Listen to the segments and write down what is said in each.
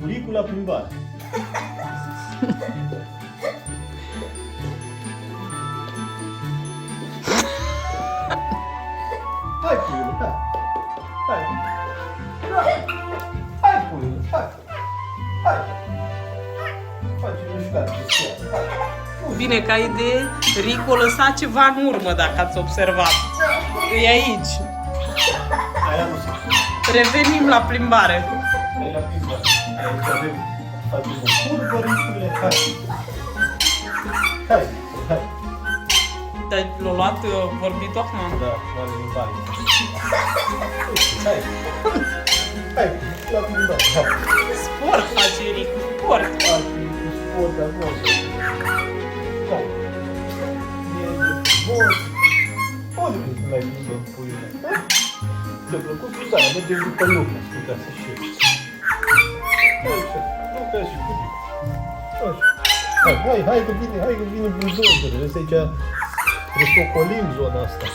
Ricul la plimbare. Hai, puiule, hai. Hai. Hai, puiule, hai. Hai. Faci o mișcare de schiar. Hai. Bine ca idee, Rico lăsa ceva în urmă, dacă ați observat. E aici. Hai, am muzică. Revenim la plimbare. Hai la plimbare. Aici avem, facem o curbă, Ricule, hai. Hai, hai. L-a luat vorbitul acum? Da, la plimbare. Hai. Hai, la plimbare, hai. Sport face Rico, sport. Hai, cu sport de acolo. Hai. E frumos. Unde vrei să mai plimbăm, puiule? Ți-a plăcut, Suzana? Mergem după Lucas, ca să știi. Așa, Lucas și cu Rico. Așa. Hai că vine buldozerul. Ăsta aici resocolim zona asta.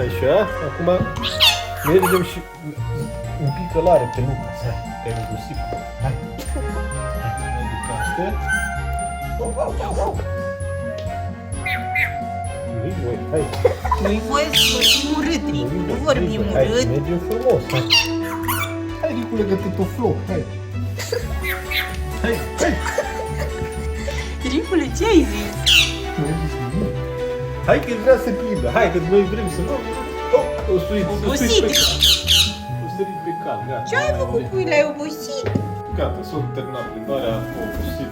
Așa, acum mergem și un pic călare pe Lucas. Hai, te-ai îngusit. Hai. Hai, mai departe. Nu-i voi, hai. Nu-i voie să vorbim urât, Rico, nu vorbim Hai, urât. mergem frumos, hai. Hai, Ricule, că te toflou, hai. Hai, hai. Ricule, ce ai zis? Nu ai zis nimic. Hai că vrea să plimbă, hai că noi vrem să nu... O suit pe Obosit. cal. O sărit pe cal, gata. Ce ai făcut, puiule, ai obosit? Gata, s-a terminat plimbarea, am obosit.